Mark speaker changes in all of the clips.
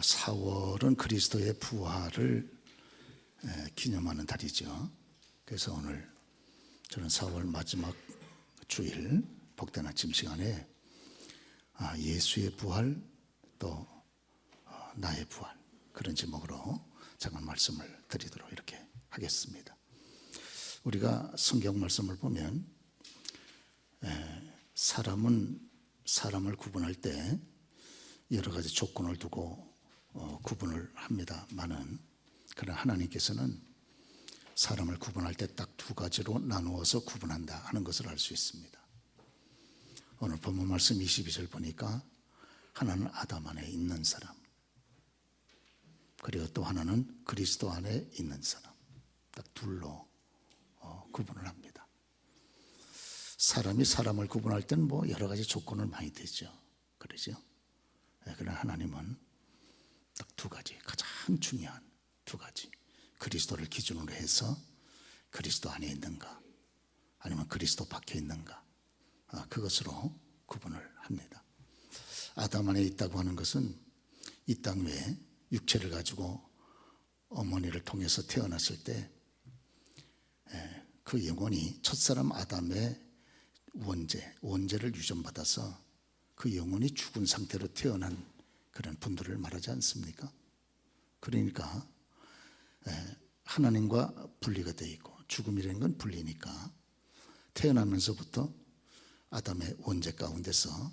Speaker 1: 4월은 그리스도의 부활을 기념하는 달이죠. 그래서 오늘 저는 4월 마지막 주일 복된 아침 시간에 예수의 부활 또 나의 부활, 그런 제목으로 잠깐 말씀을 드리도록 이렇게 하겠습니다. 우리가 성경 말씀을 보면 사람은 사람을 구분할 때 여러 가지 조건을 두고 구분을 합니다만은, 그러나 하나님께서는 사람을 구분할 때 딱 두 가지로 나누어서 구분한다 하는 것을 알 수 있습니다. 오늘 본문 말씀 22절 보니까 하나는 아담 안에 있는 사람, 그리고 또 하나는 그리스도 안에 있는 사람, 딱 둘로 구분을 합니다. 사람이 사람을 구분할 때는 뭐 여러 가지 조건을 많이 대죠. 그러죠. 그러나 하나님은 딱 두 가지, 가장 중요한 두 가지, 그리스도를 기준으로 해서 그리스도 안에 있는가 아니면 그리스도 밖에 있는가, 그것으로 구분을 합니다. 아담 안에 있다고 하는 것은 이 땅 위에 육체를 가지고 어머니를 통해서 태어났을 때 그 영혼이 첫사람 아담의 원죄를 유전받아서 그 영혼이 죽은 상태로 태어난 그런 분들을 말하지 않습니까? 그러니까 하나님과 분리가 되어 있고, 죽음이라는 건 분리니까 태어나면서부터 아담의 원죄 가운데서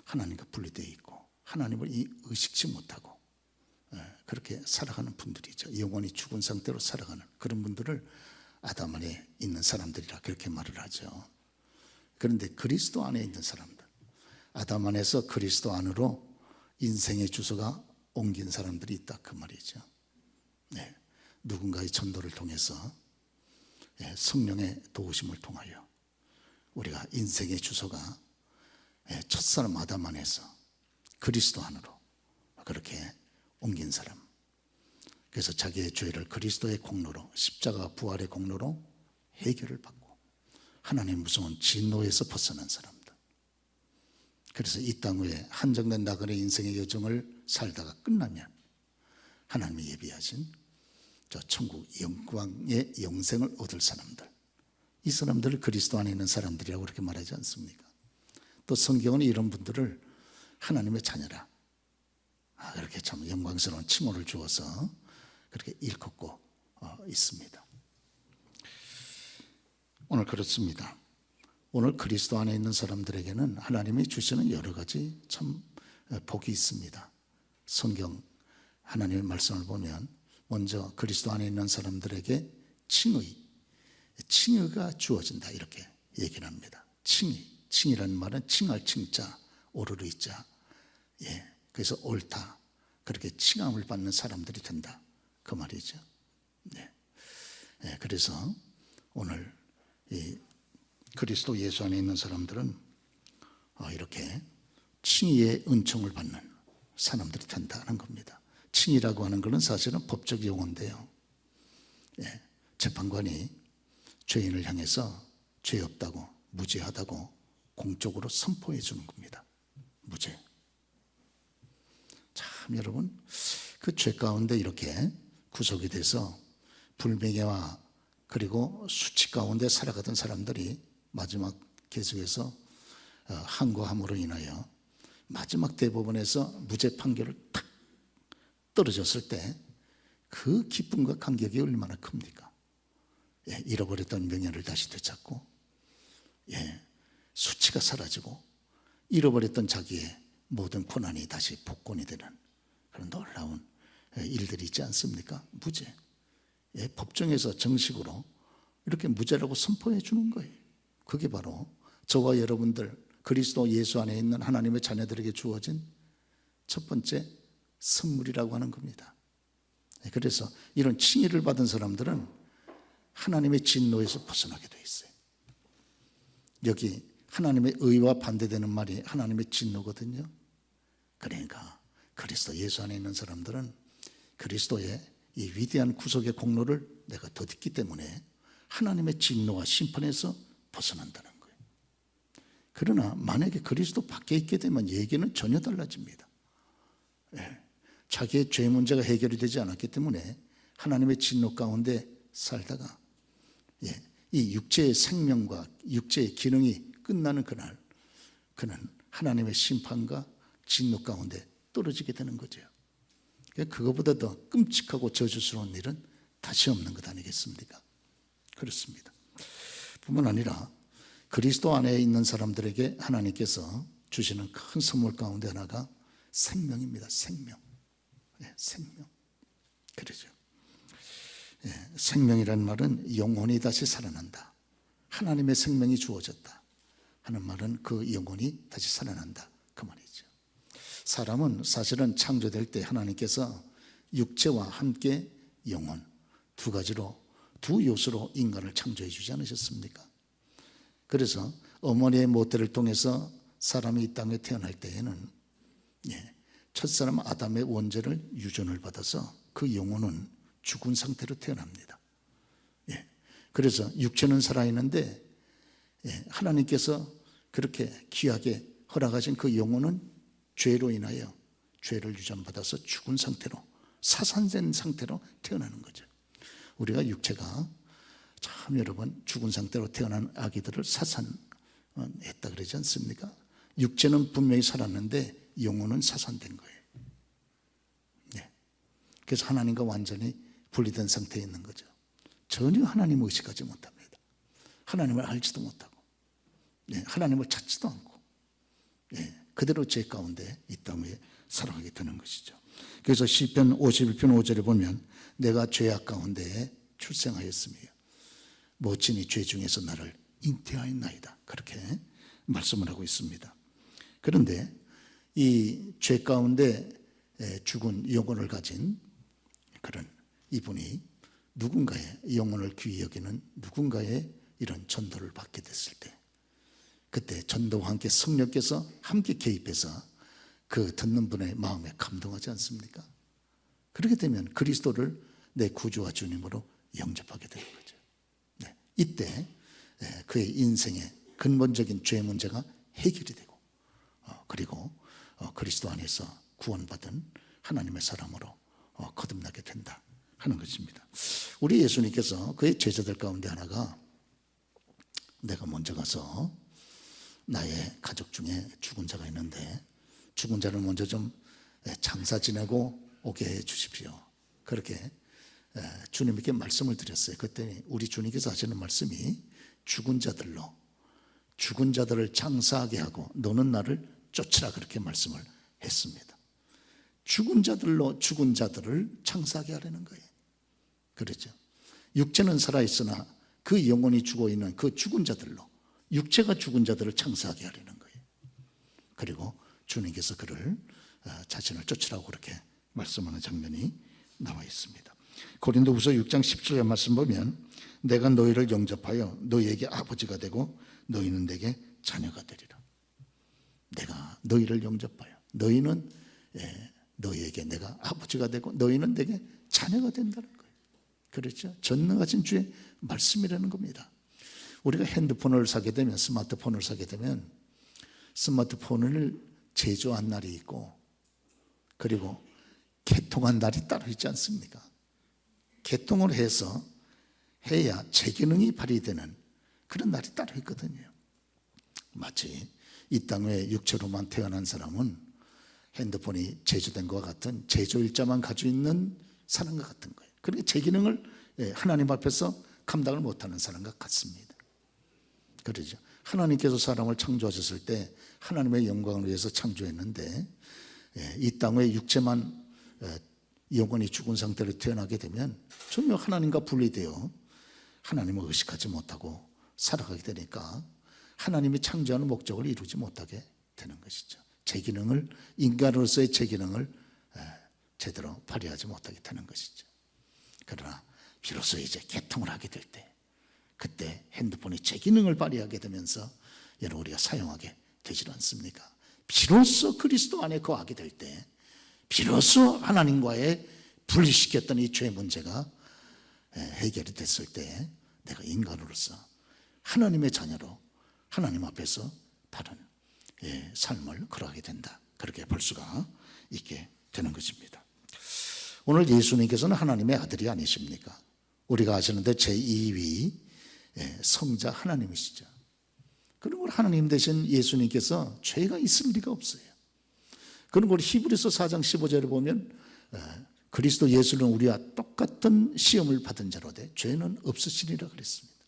Speaker 1: 하나님과 분리되어 있고 하나님을 의식치 못하고 그렇게 살아가는 분들이죠. 영혼이 죽은 상태로 살아가는 그런 분들을 아담 안에 있는 사람들이라 그렇게 말을 하죠. 그런데 그리스도 안에 있는 사람들, 아담 안에서 그리스도 안으로 인생의 주소가 옮긴 사람들이 있다, 그 말이죠. 누군가의 전도를 통해서 성령의 도우심을 통하여 우리가 인생의 주소가 첫사람 아담 안에서 그리스도 안으로 그렇게 옮긴 사람, 그래서 자기의 죄를 그리스도의 공로로, 십자가 부활의 공로로 해결을 받고 하나님의 무서운 진노에서 벗어난 사람들, 그래서 이 땅 위에 한정된 나그네 인생의 여정을 살다가 끝나면 하나님이 예비하신 저 천국 영광의 영생을 얻을 사람들, 이 사람들을 그리스도 안에 있는 사람들이라고 그렇게 말하지 않습니까? 또 성경은 이런 분들을 하나님의 자녀라, 그렇게 참 영광스러운 칭호를 주어서 그렇게 일컫고 있습니다. 오늘 그렇습니다. 오늘 그리스도 안에 있는 사람들에게는 하나님이 주시는 여러 가지 참 복이 있습니다. 성경 하나님의 말씀을 보면 먼저 그리스도 안에 있는 사람들에게 칭의가 주어진다, 이렇게 얘기를 합니다. 칭이라는 말은 칭할 칭자, 오르르 이자, 그래서 옳다, 그렇게 칭함을 받는 사람들이 된다, 그 말이죠. 그래서 오늘 이 그리스도 예수 안에 있는 사람들은 이렇게 칭의의 은총을 받는 사람들이 된다는 겁니다. 칭의라고 하는 것은 사실은 법적 용어인데요, 재판관이 죄인을 향해서 죄 없다고, 무죄하다고 공적으로 선포해 주는 겁니다. 무죄. 참 여러분, 그 죄 가운데 이렇게 구속이 돼서 불명예와 그리고 수치 가운데 살아가던 사람들이 마지막 계속해서 항거함으로 인하여 마지막 대법원에서 무죄 판결을 탁 떨어졌을 때 그 기쁨과 감격이 얼마나 큽니까? 잃어버렸던 명예를 다시 되찾고, 수치가 사라지고 잃어버렸던 자기의 모든 고난이 다시 복권이 되는 그런 놀라운 일들이 있지 않습니까? 무죄. 법정에서 정식으로 이렇게 무죄라고 선포해 주는 거예요. 그게 바로 저와 여러분들 그리스도 예수 안에 있는 하나님의 자녀들에게 주어진 첫 번째 선물이라고 하는 겁니다. 그래서 이런 칭의를 받은 사람들은 하나님의 진노에서 벗어나게 돼 있어요. 여기 하나님의 의와 반대되는 말이 하나님의 진노거든요. 그러니까 그리스도 예수 안에 있는 사람들은 그리스도의 이 위대한 구속의 공로를 내가 덧입기 때문에 하나님의 진노와 심판에서 벗어난다는 거예요. 그러나 만약에 그리스도 밖에 있게 되면 얘기는 전혀 달라집니다. 자기의 죄 문제가 해결이 되지 않았기 때문에 하나님의 진노 가운데 살다가 이 육체의 생명과 육체의 기능이 끝나는 그날, 그는 하나님의 심판과 진노 가운데 떨어지게 되는 거죠. 그거보다 더 끔찍하고 저주스러운 일은 다시 없는 것 아니겠습니까? 그렇습니다. 뿐만 아니라 그리스도 안에 있는 사람들에게 하나님께서 주시는 큰 선물 가운데 하나가 생명입니다. 생명. 생명. 그러죠. 생명이라는 말은 영혼이 다시 살아난다. 하나님의 생명이 주어졌다 하는 말은 그 영혼이 다시 살아난다 그 말이죠. 사람은 사실은 창조될 때 하나님께서 육체와 함께 영혼 두 가지로, 두 요소로 인간을 창조해 주지 않으셨습니까? 그래서 어머니의 모태를 통해서 사람이 이 땅에 태어날 때에는 첫사람 아담의 원죄를 유전을 받아서 그 영혼은 죽은 상태로 태어납니다. 그래서 육체는 살아있는데 하나님께서 그렇게 귀하게 허락하신 그 영혼은 죄로 인하여 죄를 유전받아서 죽은 상태로, 사산된 상태로 태어나는 거죠. 우리가 육체가 참 여러분 죽은 상태로 태어난 아기들을 사산했다 그러지 않습니까? 육체는 분명히 살았는데 영혼은 사산된 거예요. 그래서 하나님과 완전히 분리된 상태에 있는 거죠. 전혀 하나님을 의식하지 못합니다. 하나님을 알지도 못하고 하나님을 찾지도 않고 그대로 죄 가운데 이 땅에 살아가게 되는 것이죠. 그래서 시편 51편 5절에 보면 내가 죄악 가운데 출생하였으며 모친이 죄 중에서 나를 잉태하였나이다 그렇게 말씀을 하고 있습니다. 그런데 이 죄 가운데 죽은 영혼을 가진 그런 이분이 누군가의 영혼을 귀히 여기는 누군가의 이런 전도를 받게 됐을 때 그때 전도와 함께 성령께서 함께 개입해서 그 듣는 분의 마음에 감동하지 않습니까? 그렇게 되면 그리스도를 내 구주와 주님으로 영접하게 되는 거죠. 이때 그의 인생의 근본적인 죄 문제가 해결이 되고 그리고 그리스도 안에서 구원받은 하나님의 사람으로 거듭나게 된다 하는 것입니다. 우리 예수님께서 그의 제자들 가운데 하나가 내가 먼저 가서 나의 가족 중에 죽은 자가 있는데 죽은 자를 먼저 좀 장사 지내고 오게 해 주십시오. 그렇게 주님께 말씀을 드렸어요. 그때 우리 주님께서 하시는 말씀이 죽은 자들을 장사하게 하고 너는 나를 쫓으라 그렇게 말씀을 했습니다. 죽은 자들로 죽은 자들을 장사하게 하려는 거예요. 그렇죠. 육체는 살아있으나 그 영혼이 죽어있는 그 죽은 자들로 육체가 죽은 자들을 장사하게 하려는 거예요. 그리고 주님께서 그를 자신을 쫓으라고 그렇게 말씀하는 장면이 나와 있습니다. 고린도후서 6장 17절 말씀 보면 내가 너희를 영접하여 너희에게 아버지가 되고 너희는 내게 자녀가 되리라. 내가 너희를 영접하여 너희는 너희에게 내가 아버지가 되고 너희는 내게 자녀가 된다는 거예요. 그렇죠? 전능하신 주의 말씀이라는 겁니다. 우리가 핸드폰을 사게 되면 스마트폰을 사게 되면 스마트폰을 제조한 날이 있고 그리고 개통한 날이 따로 있지 않습니까? 개통을 해야 제기능이 발휘되는 그런 날이 따로 있거든요. 마치 이 땅에 육체로만 태어난 사람은 핸드폰이 제조된 것과 같은 제조일자만 가지고 있는 사람과 같은 거예요. 그러니까 제기능을 하나님 앞에서 감당을 못하는 사람과 같습니다. 그러죠. 하나님께서 사람을 창조하셨을 때 하나님의 영광을 위해서 창조했는데 이 땅에 육체만 영혼이 죽은 상태로 태어나게 되면 전혀 하나님과 분리되어 하나님을 의식하지 못하고 살아가게 되니까 하나님이 창조하는 목적을 이루지 못하게 되는 것이죠. 제기능을 인간으로서의 제기능을 제대로 발휘하지 못하게 되는 것이죠. 그러나 비로소 이제 개통을 하게 될 때 그때 핸드폰이 제기능을 발휘하게 되면서 여러분 우리가 사용하게 되지 않습니까? 비로소 그리스도 안에 거하게 될 때 비로소 하나님과의 분리시켰던 이 죄 문제가 해결이 됐을 때 내가 인간으로서 하나님의 자녀로 하나님 앞에서 다른 삶을 걸어가게 된다. 그렇게 볼 수가 있게 되는 것입니다. 오늘 예수님께서는 하나님의 아들이 아니십니까? 우리가 아시는데 제2위 성자 하나님이시죠. 그런 걸 하나님 되신 예수님께서 죄가 있을 리가 없어요. 그런 걸 히브리서 4장 15절에 보면 그리스도 예수는 우리와 똑같은 시험을 받은 자로 돼 죄는 없으시리라 그랬습니다.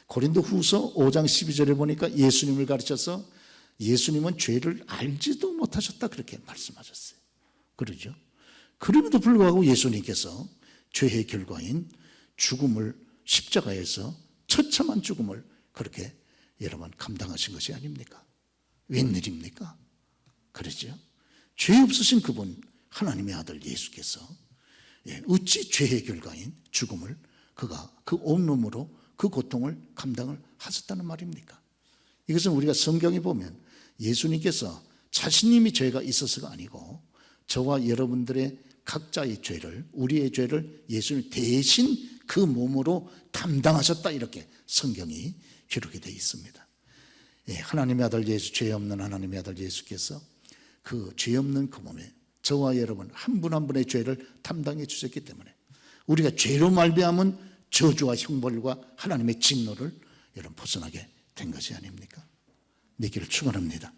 Speaker 1: 고린도 후서 5장 12절에 보니까 예수님을 가르쳐서 예수님은 죄를 알지도 못하셨다 그렇게 말씀하셨어요. 그러죠. 그럼에도 불구하고 예수님께서 죄의 결과인 죽음을 십자가에서 처참한 죽음을 그렇게 여러분 감당하신 것이 아닙니까? 웬일입니까? 그러죠. 죄 없으신 그분 하나님의 아들 예수께서 어찌 죄의 결과인 죽음을 그가 그 온몸으로 그 고통을 감당을 하셨다는 말입니까? 이것은 우리가 성경에 보면 예수님께서 자신님이 죄가 있어서가 아니고 저와 여러분들의 각자의 죄를, 우리의 죄를 예수님 대신 그 몸으로 담당하셨다 이렇게 성경이 기록이 되어 있습니다. 하나님의 아들 예수, 죄 없는 하나님의 아들 예수께서 그 죄 없는 그 몸에 저와 여러분 한 분 한 분의 죄를 담당해 주셨기 때문에 우리가 죄로 말미암은 저주와 형벌과 하나님의 진노를 여러분 벗어나게 된 것이 아닙니까? 믿기를 축원합니다.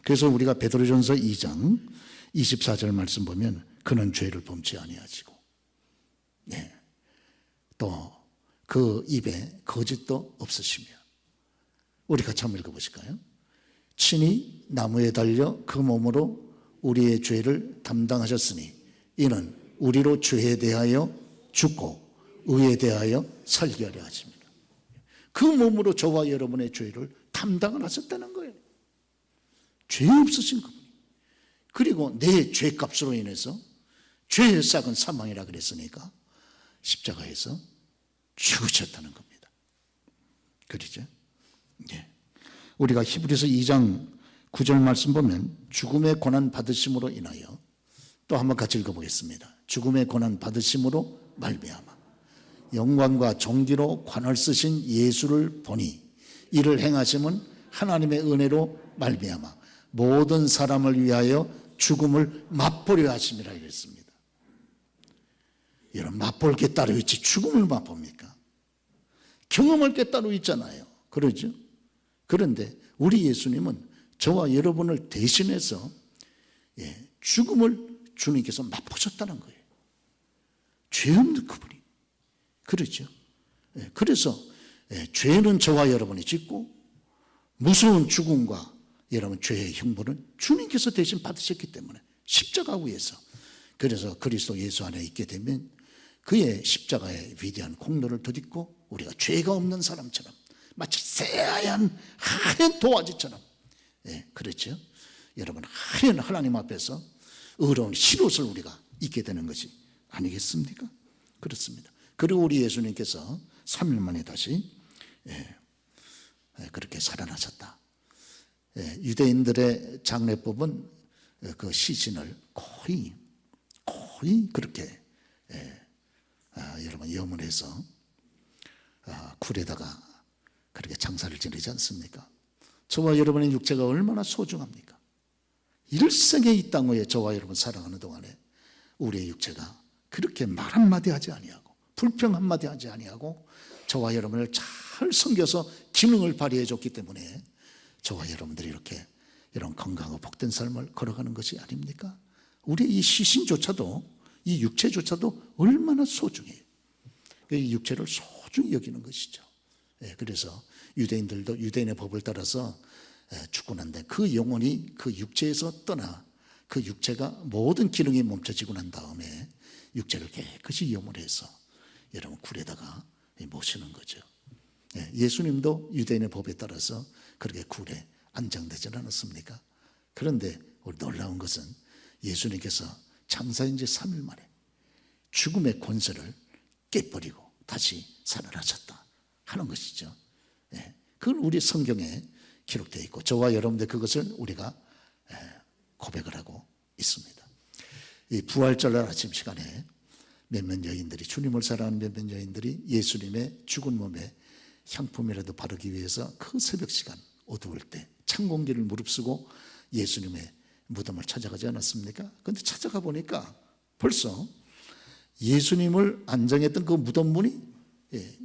Speaker 1: 그래서 우리가 베드로전서 2장 24절 말씀 보면 그는 죄를 범치 아니하시고 또 그 입에 거짓도 없으시며 우리 같이 한번 읽어보실까요? 친히 나무에 달려 그 몸으로 우리의 죄를 담당하셨으니 이는 우리로 죄에 대하여 죽고 의에 대하여 살게 하려 하십니다. 그 몸으로 저와 여러분의 죄를 담당을 하셨다는 거예요. 죄 없으신 그분이. 그리고 내 죄값으로 인해서 죄의 싹은 사망이라 그랬으니까 십자가에서 죽으셨다는 겁니다. 그렇죠? 우리가 히브리서 2장 9절 말씀 보면 죽음의 고난 받으심으로 인하여 또 한번 같이 읽어보겠습니다. 죽음의 고난 받으심으로 말미암아 영광과 존귀로 관을 쓰신 예수를 보니 이를 행하심은 하나님의 은혜로 말미암아 모든 사람을 위하여 죽음을 맛보려 하심이라 이랬습니다. 여러분 맛볼 게 따로 있지 죽음을 맛봅니까? 경험할 게 따로 있잖아요. 그러죠? 그런데 우리 예수님은 저와 여러분을 대신해서 죽음을 주님께서 맛보셨다는 거예요. 죄 없는 그분이. 그렇죠? 그래서 죄는 저와 여러분이 짓고 무서운 죽음과 여러분 죄의 형벌은 주님께서 대신 받으셨기 때문에 십자가 위에서 그래서 그리스도 예수 안에 있게 되면 그의 십자가의 위대한 공로를 덧입고 우리가 죄가 없는 사람처럼 마치 새하얀 하얀 도화지처럼 그렇죠? 여러분 하얀 하나님 앞에서 의로운 흰옷을 우리가 입게 되는 것이 아니겠습니까? 그렇습니다. 그리고 우리 예수님께서 3일 만에 다시 그렇게 살아나셨다. 유대인들의 장례법은 그 시신을 거의 그렇게 여러분 염원해서 굴에다가 그렇게 장사를 지내지 않습니까? 저와 여러분의 육체가 얼마나 소중합니까? 일생에 이 땅 위에 저와 여러분 살아가는 동안에 우리의 육체가 그렇게 말 한마디 하지 아니하고 불평 한마디 하지 아니하고 저와 여러분을 잘 섬겨서 기능을 발휘해 줬기 때문에 저와 여러분들이 이렇게 이런 건강하고 복된 삶을 걸어가는 것이 아닙니까? 우리의 이 시신조차도 이 육체조차도 얼마나 소중해요. 이 육체를 소중히 여기는 것이죠. 그래서 유대인들도 유대인의 법을 따라서 죽고 난 뒤에 그 영혼이 그 육체에서 떠나 그 육체가 모든 기능이 멈춰지고 난 다음에 육체를 깨끗이 염원해서 여러분 굴에다가 모시는 거죠. 예수님도 유대인의 법에 따라서 그렇게 굴에 안장되지 않았습니까? 그런데 우리 놀라운 것은 예수님께서 장사인 지 3일 만에 죽음의 권세를 깨버리고 다시 살아나셨다 하는 것이죠. 그건 우리 성경에 기록되어 있고 저와 여러분들 그것을 우리가 고백을 하고 있습니다. 이 부활절 아침 시간에 몇몇 여인들이 주님을 사랑하는 몇몇 여인들이 예수님의 죽은 몸에 향품이라도 바르기 위해서 그 새벽 시간 어두울 때 찬 공기를 무릅쓰고 예수님의 무덤을 찾아가지 않았습니까? 그런데 찾아가 보니까 벌써 예수님을 안장했던 그 무덤 문이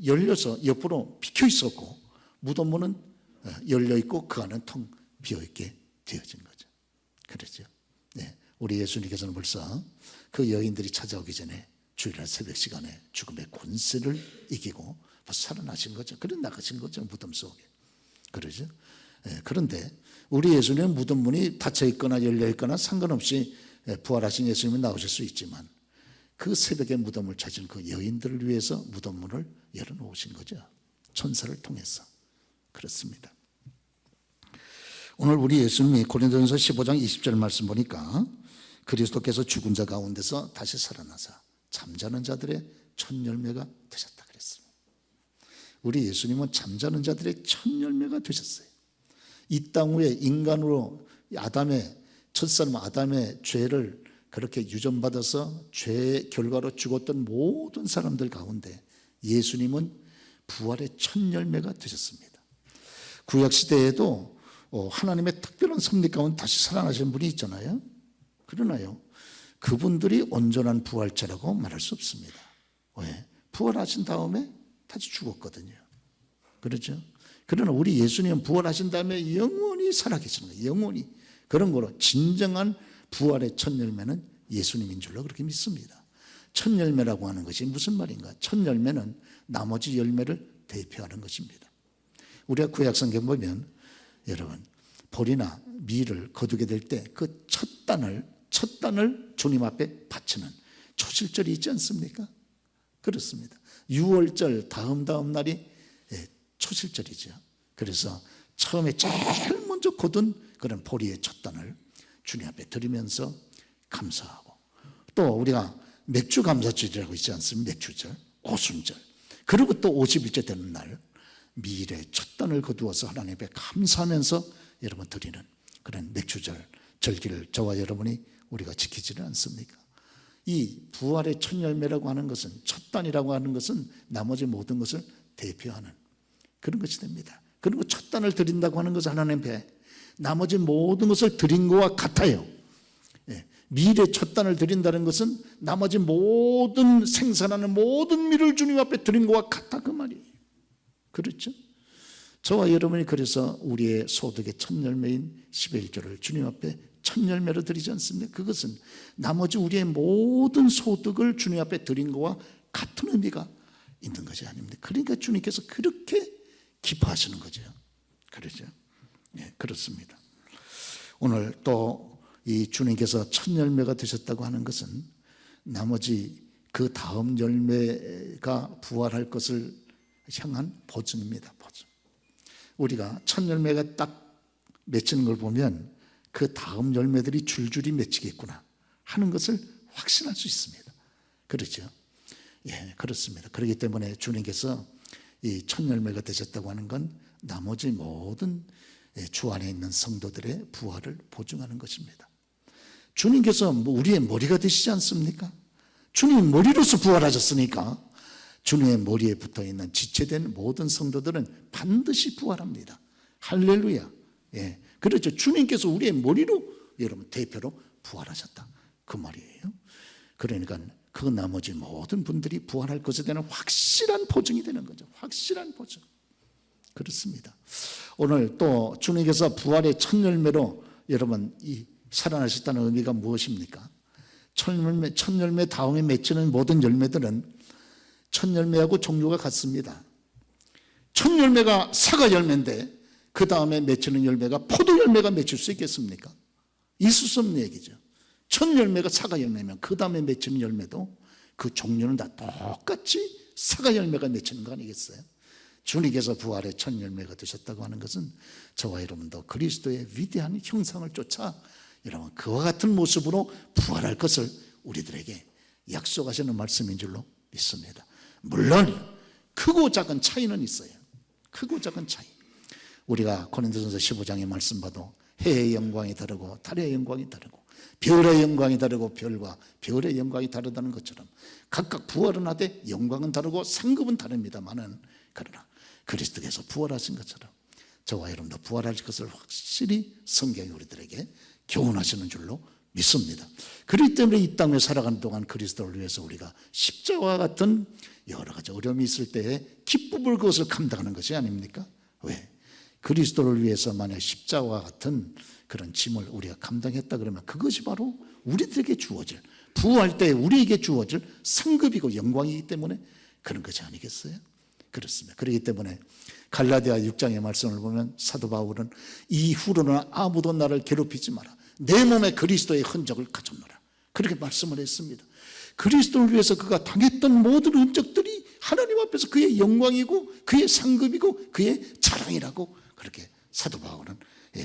Speaker 1: 열려서 옆으로 비켜 있었고, 무덤 문은 열려 있고 그 안은 텅 비어 있게 되어진 거죠. 그렇죠. 우리 예수님께서는 벌써 그 여인들이 찾아오기 전에 주일날 새벽 시간에 죽음의 권세를 이기고 벌써 살아나신 거죠. 그래 나가신 거죠, 무덤 속에. 그러죠. 그런데 우리 예수님은 무덤 문이 닫혀 있거나 열려 있거나 상관없이 부활하신 예수님은 나오실 수 있지만, 그 새벽에 무덤을 찾은 그 여인들을 위해서 무덤 문을 열어놓으신 거죠. 천사를 통해서. 그렇습니다. 오늘 우리 예수님이 고린도전서 15장 20절 말씀 보니까 그리스도께서 죽은 자 가운데서 다시 살아나사 잠자는 자들의 첫 열매가 되셨다 그랬습니다. 우리 예수님은 잠자는 자들의 첫 열매가 되셨어요. 이 땅 위에 인간으로 첫사람 아담의 죄를 그렇게 유전받아서 죄의 결과로 죽었던 모든 사람들 가운데 예수님은 부활의 첫 열매가 되셨습니다. 구약시대에도 하나님의 특별한 섭리 가운데 다시 살아나신 분이 있잖아요. 그러나요, 그분들이 온전한 부활자라고 말할 수 없습니다. 왜? 부활하신 다음에 다시 죽었거든요. 그렇죠? 그러나 우리 예수님은 부활하신 다음에 영원히 살아계시는 거예요. 영원히. 그런 거로 진정한 부활의 첫 열매는 예수님인 줄로 그렇게 믿습니다. 첫 열매라고 하는 것이 무슨 말인가? 첫 열매는 나머지 열매를 대표하는 것입니다. 우리가 구약성경 보면 여러분, 벌이나 밀을 거두게 될 때 그 첫 단을 주님 앞에 바치는 초실절이 있지 않습니까? 그렇습니다. 6월절 다음 날이 초실절이죠. 그래서 처음에 제일 먼저 거둔 그런 보리의 첫 단을 주님 앞에 드리면서 감사하고, 또 우리가 맥주 감사절이라고 있지 않습니까? 맥주절, 오순절, 그리고 또 50일째 되는 날 밀의 첫 단을 거두어서 하나님 앞에 감사하면서 여러분 드리는 그런 맥주절 절기를 저와 여러분이 우리가 지키지는 않습니까? 이 부활의 첫 열매라고 하는 것은, 첫 단이라고 하는 것은 나머지 모든 것을 대표하는 그런 것이 됩니다. 그리고 첫 단을 드린다고 하는 것은 하나님 앞에 나머지 모든 것을 드린 것과 같아요. 밀의 첫 단을 드린다는 것은 나머지 모든 생산하는 모든 밀을 주님 앞에 드린 것과 같다, 그 말이에요. 그렇죠? 저와 여러분이 그래서 우리의 소득의 첫 열매인 11조를 주님 앞에 첫 열매로 드리지 않습니까? 그것은 나머지 우리의 모든 소득을 주님 앞에 드린 것과 같은 의미가 있는 것이 아닙니다. 그러니까 주님께서 그렇게 기뻐하시는 거죠. 그렇죠? 그렇습니다. 오늘 또 이 주님께서 첫 열매가 되셨다고 하는 것은 나머지 그 다음 열매가 부활할 것을 향한 보증입니다. 보증. 우리가 첫 열매가 딱 맺히는 걸 보면 그 다음 열매들이 줄줄이 맺히겠구나 하는 것을 확신할 수 있습니다. 그렇죠? 그렇습니다. 그렇기 때문에 주님께서 이 첫 열매가 되셨다고 하는 건 나머지 모든 주 안에 있는 성도들의 부활을 보증하는 것입니다. 주님께서 우리의 머리가 되시지 않습니까? 주님 머리로서 부활하셨으니까 주님의 머리에 붙어있는 지체된 모든 성도들은 반드시 부활합니다. 할렐루야. 그렇죠. 주님께서 우리의 머리로, 여러분, 대표로 부활하셨다, 그 말이에요. 그러니까 그 나머지 모든 분들이 부활할 것에 대한 확실한 보증이 되는 거죠. 확실한 보증. 그렇습니다. 오늘 또 주님께서 부활의 첫 열매로 여러분 이 살아나셨다는 의미가 무엇입니까? 첫 열매 다음에 맺히는 모든 열매들은 첫 열매하고 종류가 같습니다. 첫 열매가 사과 열매인데 그 다음에 맺히는 열매가 포도 열매가 맺힐 수 있겠습니까? 있을 수 없는 얘기죠. 첫 열매가 사과 열매면 그 다음에 맺히는 열매도 그 종류는 다 똑같이 사과 열매가 맺히는 거 아니겠어요? 주님께서 부활의 첫 열매가 되셨다고 하는 것은 저와 여러분도 그리스도의 위대한 형상을 쫓아 여러분 그와 같은 모습으로 부활할 것을 우리들에게 약속하시는 말씀인 줄로 믿습니다. 물론 크고 작은 차이는 있어요. 크고 작은 차이. 우리가 고린도전서 15장의 말씀 봐도 해의 영광이 다르고 달의 영광이 다르고 별의 영광이 다르고 별과 별의 영광이 다르다는 것처럼 각각 부활은 하되 영광은 다르고 상급은 다릅니다만은, 그러나 그리스도께서 부활하신 것처럼 저와 여러분도 부활할 것을 확실히 성경이 우리들에게 교훈하시는 줄로 믿습니다. 그렇기 때문에 이 땅에 살아가는 동안 그리스도를 위해서 우리가 십자가와 같은 여러 가지 어려움이 있을 때에 기쁨을 그것을 감당하는 것이 아닙니까? 왜? 그리스도를 위해서 만약 십자가와 같은 그런 짐을 우리가 감당했다 그러면 그것이 바로 우리들에게 주어질, 부활 때 우리에게 주어질 상급이고 영광이기 때문에 그런 것이 아니겠어요? 그렇습니다. 그렇기 때문에 갈라디아 6장의 말씀을 보면 사도 바울은 이후로는 아무도 나를 괴롭히지 마라. 내 몸에 그리스도의 흔적을 가졌노라. 그렇게 말씀을 했습니다. 그리스도를 위해서 그가 당했던 모든 흔적들이 하나님 앞에서 그의 영광이고 그의 상급이고 그의 자랑이라고 그렇게 사도 바울은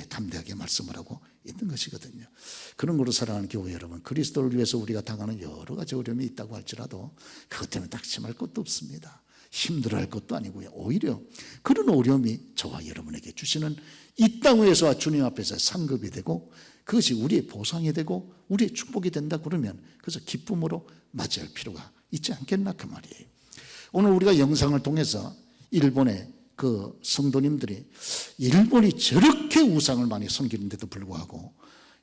Speaker 1: 담대하게 말씀을 하고 있는 것이거든요. 그런 거로 살아가는 교회 여러분, 그리스도를 위해서 우리가 당하는 여러 가지 어려움이 있다고 할지라도 그것 때문에 낙심할 것도 없습니다. 힘들어할 것도 아니고요. 오히려 그런 어려움이 저와 여러분에게 주시는 이 땅 위에서와 주님 앞에서 상급이 되고 그것이 우리의 보상이 되고 우리의 축복이 된다 그러면 그래서 기쁨으로 맞이할 필요가 있지 않겠나 그 말이에요. 오늘 우리가 영상을 통해서 일본의 그 성도님들이 일본이 저렇게 우상을 많이 섬기는데도 불구하고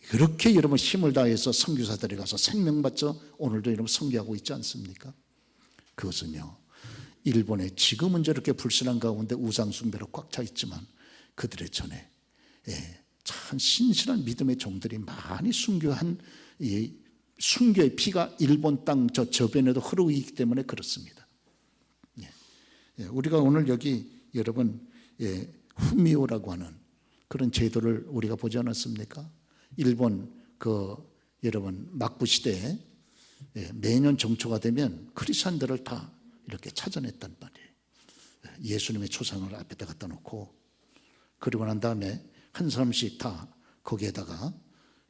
Speaker 1: 그렇게 여러분 힘을 다해서 선교사들이 가서 생명 바쳐 오늘도 여러분 선교하고 있지 않습니까? 그것은요, 일본에 지금은 저렇게 불신한 가운데 우상 숭배로 꽉 차 있지만 그들의 전에 참 신실한 믿음의 종들이 많이 순교한 이 순교의 피가 일본 땅 저 저변에도 흐르고 있기 때문에 그렇습니다. 우리가 오늘 여기 여러분 후미오라고 하는 그런 제도를 우리가 보지 않았습니까? 일본 그 여러분 막부 시대에 매년 정초가 되면 크리스천들을 다 이렇게 찾아냈단 말이에요. 예수님의 초상을 앞에다 갖다 놓고 그리고 난 다음에 한 사람씩 다 거기에다가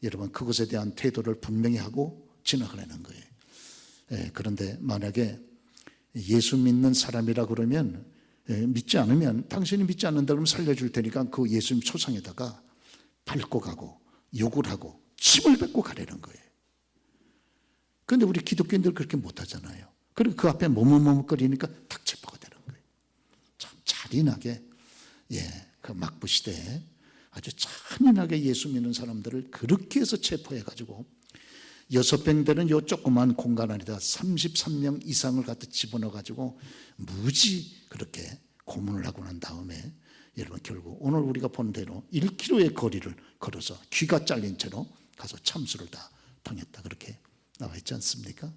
Speaker 1: 여러분 그것에 대한 태도를 분명히 하고 지나가려는 거예요. 그런데 만약에 예수 믿는 사람이라 그러면 믿지 않으면 당신이 믿지 않는다 그러면 살려줄 테니까 그 예수님 초상에다가 밟고 가고 욕을 하고 침을 뱉고 가려는 거예요. 그런데 우리 기독교인들 그렇게 못하잖아요. 그리고 그 앞에 머뭇머뭇거리니까 탁 체포가 되는 거예요. 참 잔인하게 그 막부 시대에 아주 잔인하게 예수 믿는 사람들을 그렇게 해서 체포해가지고 6병 되는 요 조그만 공간 안에다 33명 이상을 갖다 집어넣어가지고 무지 그렇게 고문을 하고 난 다음에 여러분 결국 오늘 우리가 본 대로 1km의 거리를 걸어서 귀가 잘린 채로 가서 참수를 다 당했다 그렇게 나와 있지 않습니까?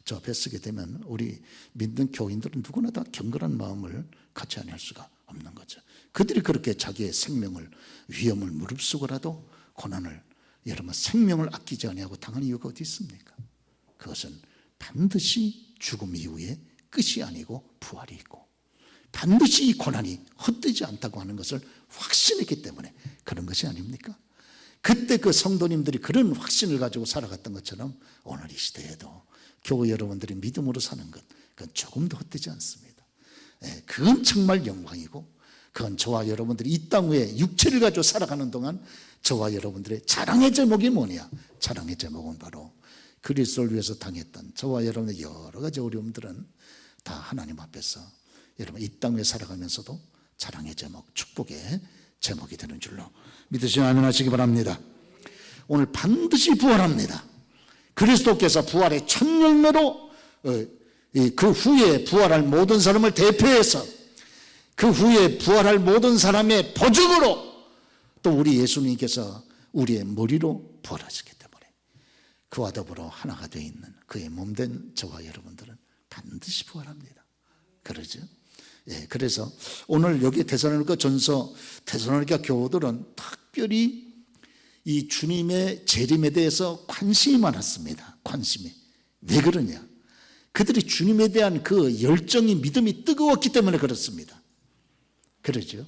Speaker 1: 저 앞에 쓰게 되면 우리 믿는 교인들은 누구나 다 경건한 마음을 갖지 않을 수가 없는 거죠. 그들이 그렇게 자기의 생명을 위험을 무릅쓰고라도 고난을 여러분 생명을 아끼지 아니하고 당하는 이유가 어디 있습니까? 그것은 반드시 죽음 이후에 끝이 아니고 부활이 있고 반드시 이 고난이 헛되지 않다고 하는 것을 확신했기 때문에 그런 것이 아닙니까? 그때 그 성도님들이 그런 확신을 가지고 살아갔던 것처럼 오늘 이 시대에도 교회 여러분들이 믿음으로 사는 것 그건 조금도 헛되지 않습니다. 그건 정말 영광이고 그건 저와 여러분들이 이 땅 위에 육체를 가지고 살아가는 동안 저와 여러분들의 자랑의 제목이 뭐냐? 자랑의 제목은 바로 그리스도를 위해서 당했던 저와 여러분의 여러 가지 어려움들은 다 하나님 앞에서 여러분 이 땅 위에 살아가면서도 자랑의 제목, 축복의 제목이 되는 줄로 믿으시면 아멘 하시기 바랍니다. 오늘 반드시 부활합니다. 그리스도께서 부활의 첫 열매로 그 후에 부활할 모든 사람을 대표해서 그 후에 부활할 모든 사람의 보증으로 또 우리 예수님께서 우리의 머리로 부활하셨기 때문에 그와 더불어 하나가 되어 있는 그의 몸된 저와 여러분들은 반드시 부활합니다. 그러죠? 그래서 오늘 여기 데살로니가 전서 데살로니가 교우들은 특별히 이 주님의 재림에 대해서 관심이 많았습니다. 관심이. 왜 그러냐? 그들이 주님에 대한 그 열정이 믿음이 뜨거웠기 때문에 그렇습니다. 그러죠.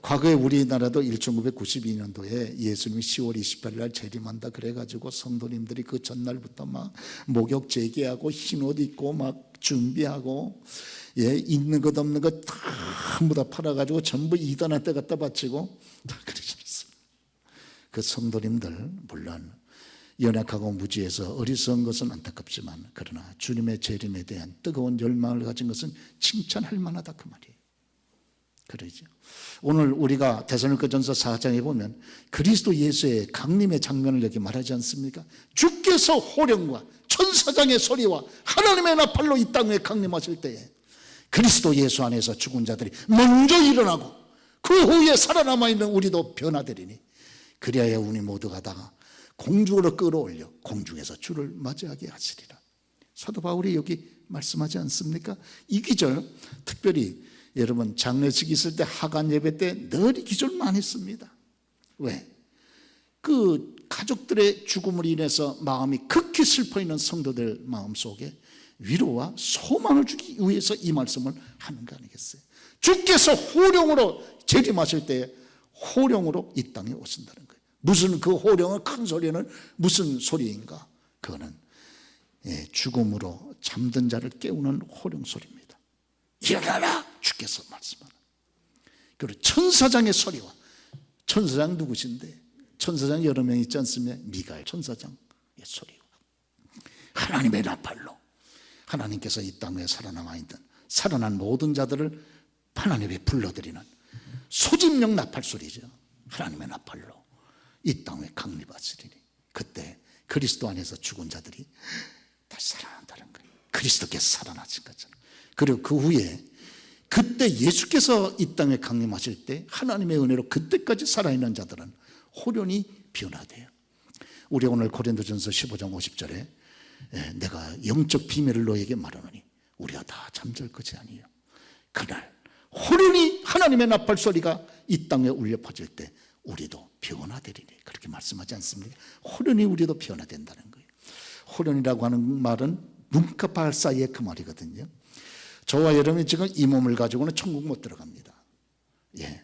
Speaker 1: 과거에 우리나라도 1992년도에 예수님이 10월 28일 날 재림한다 그래가지고 성도님들이 그 전날부터 막 목욕 재개하고 흰옷 입고 막 준비하고 있는 것 없는 것 전부 다 팔아가지고 전부 이단한테 갖다 바치고 다 그러셨습니다. 그 성도님들 물론 연약하고 무지해서 어리석은 것은 안타깝지만 그러나 주님의 재림에 대한 뜨거운 열망을 가진 것은 칭찬할 만하다 그 말이에요. 그러죠. 오늘 우리가 데살로니가전서 4장에 보면 그리스도 예수의 강림의 장면을 여기 말하지 않습니까? 주께서 호령과 천사장의 소리와 하나님의 나팔로 이 땅에 강림하실 때에 그리스도 예수 안에서 죽은 자들이 먼저 일어나고 그 후에 살아남아 있는 우리도 변화되리니 그리하여 우리 모두가 다 공중으로 끌어올려 공중에서 주를 맞이하게 하시리라. 사도 바울이 여기 말씀하지 않습니까? 이 기절 특별히 여러분 장례식 있을 때 하간 예배 때 늘 이 기절만 했습니다. 왜? 그 가족들의 죽음으로 인해서 마음이 극히 슬퍼 있는 성도들 마음속에 위로와 소망을 주기 위해서 이 말씀을 하는 거 아니겠어요? 주께서 호령으로 재림하실 때 호령으로 이 땅에 오신다는 거예요. 무슨 그 호령의 큰 소리는 무슨 소리인가? 그거는 죽음으로 잠든 자를 깨우는 호령 소리입니다. 일어나라! 주께서 말씀하는. 그리고 천사장의 소리와, 천사장 누구신데? 천사장 여러 명 있지 않습니까? 미가엘 천사장의 소리와 하나님의 나팔로 하나님께서 이 땅에 살아남아 있는 살아난 모든 자들을 하나님께 불러들이는 소집령 나팔 소리죠. 하나님의 나팔로 이 땅에 강림하시리니 그때 그리스도 안에서 죽은 자들이 다시 살아난다는 거예요. 그리스도께서 살아나신 거잖아요. 그리고 그 후에 그때 예수께서 이 땅에 강림하실 때 하나님의 은혜로 그때까지 살아있는 자들은 호련히 변화돼요. 우리 오늘 고린도전서 15장 50절에 내가 영적 비밀을 너에게 말하노니 우리가 다 잠잘 것이 아니에요. 그날 호련히 하나님의 나팔 소리가 이 땅에 울려 퍼질 때 우리도 변화되리니 그렇게 말씀하지 않습니까? 호련히 우리도 변화된다는 거예요. 호련이라고 하는 말은 눈과 발 사이에 그 말이거든요. 저와 여러분이 지금 이 몸을 가지고는 천국 못 들어갑니다. 예.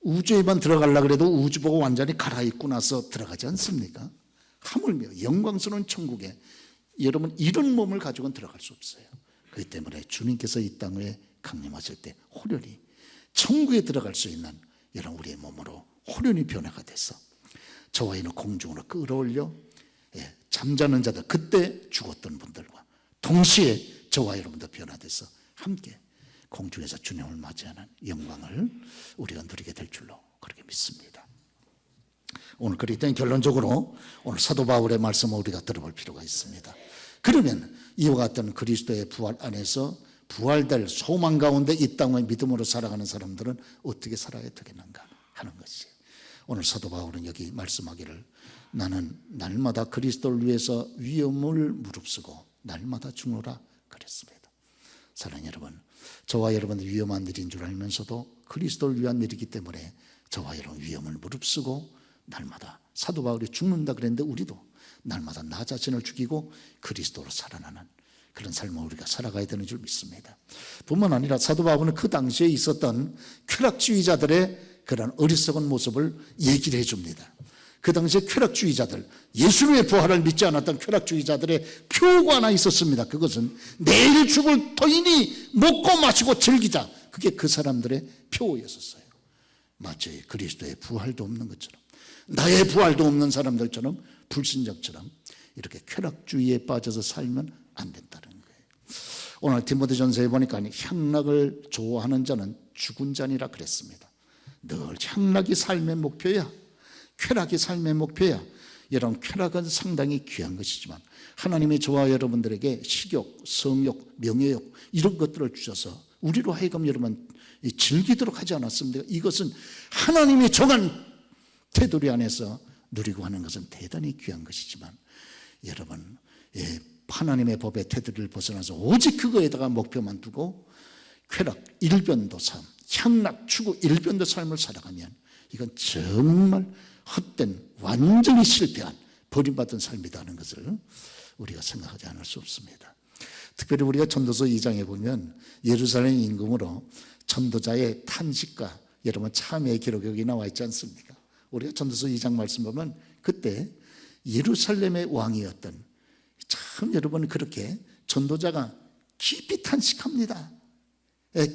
Speaker 1: 우주에만 들어가려고 해도 우주보고 완전히 갈아입고 나서 들어가지 않습니까? 하물며 영광스러운 천국에 여러분 이런 몸을 가지고는 들어갈 수 없어요. 그렇기 때문에 주님께서 이 땅에 강림하실 때 호련히 천국에 들어갈 수 있는 여러분 우리의 몸으로 호련히 변화가 돼서 저와 이는 공중으로 끌어올려 잠자는 자들 그때 죽었던 분들과 동시에 저와 여러분도 변화돼서 함께 공중에서 주님을 맞이하는 영광을 우리가 누리게 될 줄로 그렇게 믿습니다. 오늘 그렇기 때문에 결론적으로 오늘 사도 바울의 말씀을 우리가 들어볼 필요가 있습니다. 그러면 이와 같은 그리스도의 부활 안에서 부활될 소망 가운데 이 땅의 믿음으로 살아가는 사람들은 어떻게 살아야 되겠는가 하는 것이 오늘 사도 바울은 여기 말씀하기를 나는 날마다 그리스도를 위해서 위험을 무릅쓰고 날마다 죽노라 그랬습니다. 사랑하는 여러분, 저와 여러분은 위험한 일인 줄 알면서도 그리스도를 위한 일이기 때문에 저와 여러분 위험을 무릅쓰고 날마다 사도 바울이 죽는다 그랬는데 우리도 날마다 나 자신을 죽이고 그리스도로 살아나는 그런 삶을 우리가 살아가야 되는 줄 믿습니다. 뿐만 아니라 사도 바울은 그 당시에 있었던 쾌락주의자들의 그런 어리석은 모습을 얘기를 해줍니다. 그 당시에 쾌락주의자들, 예수님의 부활을 믿지 않았던 쾌락주의자들의 표가 하나 있었습니다. 그것은 내일 죽을 터이니 먹고 마시고 즐기자. 그게 그 사람들의 표였었어요. 마치 그리스도의 부활도 없는 것처럼 나의 부활도 없는 사람들처럼 불신자처럼 이렇게 쾌락주의에 빠져서 살면 안 된다는 거예요. 오늘 디모데전서에 보니까 향락을 좋아하는 자는 죽은 자니라 그랬습니다. 늘 향락이 삶의 목표야. 쾌락이 삶의 목표야. 여러분 쾌락은 상당히 귀한 것이지만 하나님이 저와 여러분들에게 식욕, 성욕, 명예욕 이런 것들을 주셔서 우리로 하여금 여러분 즐기도록 하지 않았습니까? 이것은 하나님이 정한 테두리 안에서 누리고 하는 것은 대단히 귀한 것이지만 여러분 하나님의 법의 테두리를 벗어나서 오직 그거에다가 목표만 두고 쾌락, 일변도 삶, 향락, 추구, 일변도 삶을 살아가면 이건 정말 헛된 완전히 실패한 버림받은 삶이다 하는 것을 우리가 생각하지 않을 수 없습니다. 특별히 우리가 전도서 2장에 보면 예루살렘 임금으로 전도자의 탄식과 여러분 참회의 기록이 여기 나와 있지 않습니까? 우리가 전도서 2장 말씀 보면 그때 예루살렘의 왕이었던 참 여러분 그렇게 전도자가 깊이 탄식합니다.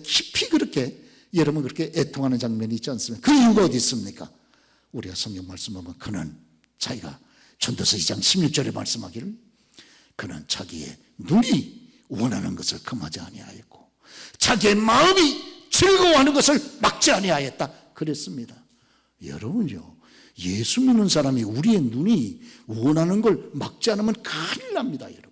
Speaker 1: 깊이 그렇게 여러분 그렇게 애통하는 장면이 있지 않습니까? 그 이유가 어디 있습니까? 우리가 성경 말씀 보면 그는 자기가 전도서 2장 16절에 말씀하기를 그는 자기의 눈이 원하는 것을 금하지 아니하였고 자기의 마음이 즐거워하는 것을 막지 아니하였다 그랬습니다. 여러분요, 예수 믿는 사람이 우리의 눈이 원하는 걸 막지 않으면 큰일 납니다. 여러분,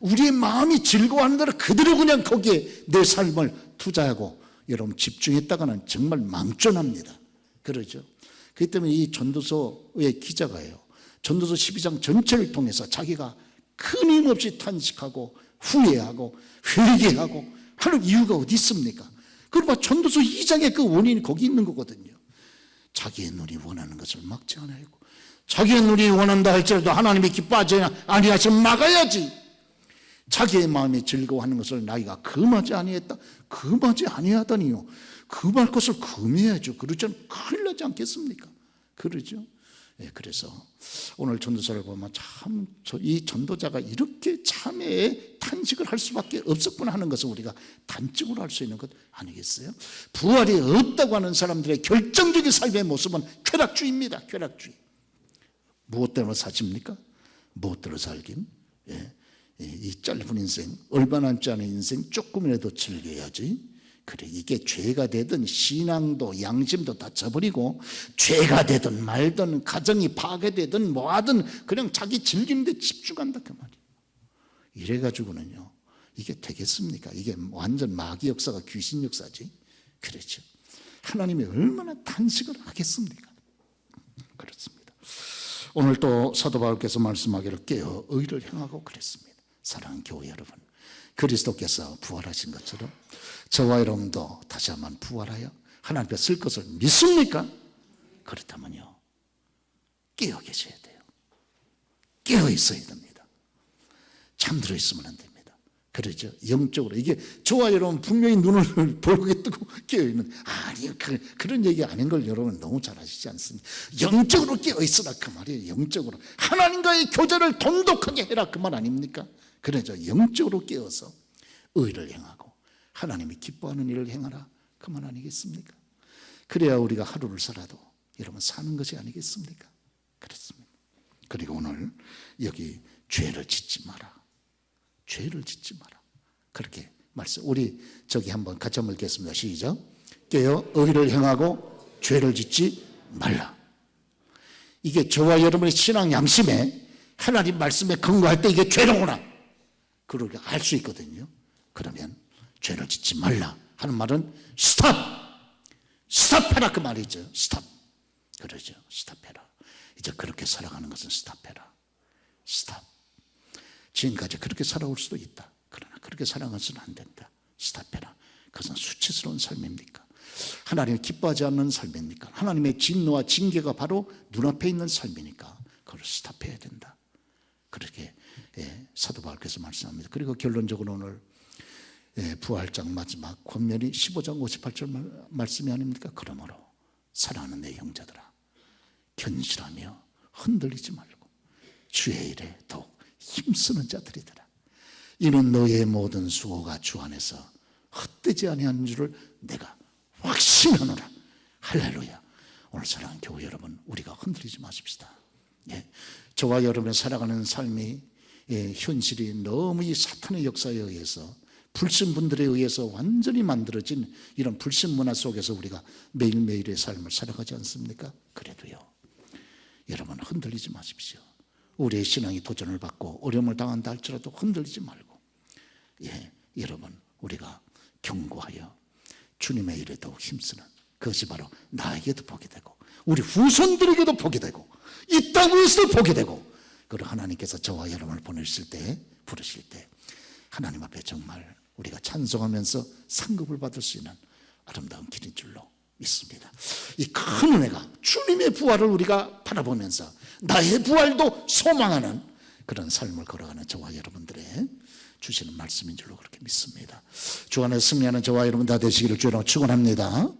Speaker 1: 우리의 마음이 즐거워하는 대로 그대로 그냥 거기에 내 삶을 투자하고 여러분 집중했다가는 정말 망전합니다. 그러죠. 그렇기 때문에 이 전도서의 기자가요, 전도서 12장 전체를 통해서 자기가 끊임없이 탄식하고 후회하고 회개하고 하는 이유가 어디 있습니까? 그러면 전도서 2장의 그 원인이 거기 있는 거거든요. 자기의 눈이 원하는 것을 막지 않아야고, 자기의 눈이 원한다 할지라도 하나님이 기뻐하지 아니하시면 막아야지. 자기의 마음이 즐거워하는 것을 나이가 금하지 아니했다. 금하지 아니하다니요, 금할 것을 금해야죠. 그렇지 않으면 큰일 나지 않겠습니까? 그러죠. 예, 그래서 오늘 전도서를 보면 참 이 전도자가 이렇게 참회에 탄식을 할 수밖에 없었구나 하는 것을 우리가 단적으로 할 수 있는 것 아니겠어요? 부활이 없다고 하는 사람들의 결정적인 삶의 모습은 쾌락주의입니다. 쾌락주의. 무엇 때문에 사십니까? 무엇 때문에 살긴? 예, 이 짧은 인생, 얼마 남지 않은 인생 조금이라도 즐겨야지. 그래, 이게 죄가 되든 신앙도 양심도 다 져버리고, 죄가 되든 말든 가정이 파괴되든 뭐하든 그냥 자기 즐기는 데 집중한다 그 말이에요. 이래가지고는요, 이게 되겠습니까? 이게 완전 마귀 역사가 귀신 역사지. 그렇죠. 하나님이 얼마나 탄식을 하겠습니까? 그렇습니다. 오늘 또 사도 바울께서 말씀하기를 깨어 의를 행하고 그랬습니다. 사랑하는 교회 여러분, 그리스도께서 부활하신 것처럼 저와 여러분도 다시 한번 부활하여 하나님 앞에 쓸 것을 믿습니까? 그렇다면요, 깨어 계셔야 돼요. 깨어 있어야 됩니다. 잠들어 있으면 안 됩니다. 그러죠. 영적으로 이게 저와 여러분 분명히 눈을 벌겋게 뜨고 깨어있는, 아니 그런 얘기 아닌 걸 여러분 너무 잘 아시지 않습니까? 영적으로 깨어있으라 그 말이에요. 영적으로 하나님과의 교제를 돈독하게 해라 그 말 아닙니까? 그러죠. 영적으로 깨어서 의를 행하고 하나님이 기뻐하는 일을 행하라 그 말 아니겠습니까? 그래야 우리가 하루를 살아도 여러분 사는 것이 아니겠습니까? 그렇습니다. 그리고 오늘 여기 죄를 짓지 마라, 죄를 짓지 마라, 그렇게 말씀. 우리 저기 한번 같이 한번 읽겠습니다. 시작. 깨어 의를 행하고 죄를 짓지 말라. 이게 저와 여러분의 신앙 양심에 하나님 말씀에 근거할 때 이게 죄로구나 그렇게 알 수 있거든요. 그러면 죄를 짓지 말라 하는 말은 스탑! 스탑해라 그 말이죠. 스탑. 그러죠. 스탑해라. 이제 그렇게 살아가는 것은 스탑해라. 스탑. 지금까지 그렇게 살아올 수도 있다. 그러나 그렇게 살아가서는 안 된다. 스탑해라. 그것은 수치스러운 삶입니까? 하나님이 기뻐하지 않는 삶입니까? 하나님의 진노와 징계가 바로 눈앞에 있는 삶이니까 그걸 스탑해야 된다. 그렇게 사도 바울께서 말씀합니다. 그리고 결론적으로 오늘 부활장 마지막 권면이 15장 58절 말씀이 아닙니까? 그러므로 사랑하는 내 형제들아, 견실하며 흔들리지 말고 주의 일에 더욱 힘쓰는 자들이더라. 이는 너의 모든 수고가 주 안에서 헛되지 아니하는 줄을 내가 확신하노라. 할렐루야. 오늘 사랑하는 교회 여러분, 우리가 흔들리지 마십시다. 저와 여러분의 살아가는 삶이 현실이 너무 이 사탄의 역사에 의해서, 불신분들에 의해서 완전히 만들어진 이런 불신 문화 속에서 우리가 매일매일의 삶을 살아가지 않습니까? 그래도요, 여러분 흔들리지 마십시오. 우리의 신앙이 도전을 받고 어려움을 당한다 할지라도 흔들리지 말고, 여러분 우리가 경고하여 주님의 일에 더욱 힘쓰는, 그것이 바로 나에게도 복이 되고 우리 후손들에게도 복이 되고 이 땅에서도 복이 되고, 그리고 하나님께서 저와 여러분을 보내실 때, 부르실 때 하나님 앞에 정말 우리가 찬송하면서 상급을 받을 수 있는 아름다운 길인 줄로 믿습니다. 이 큰 은혜가 주님의 부활을 우리가 바라보면서 나의 부활도 소망하는 그런 삶을 걸어가는 저와 여러분들의 주시는 말씀인 줄로 그렇게 믿습니다. 주 안에 승리하는 저와 여러분 다 되시기를 주로 축원합니다.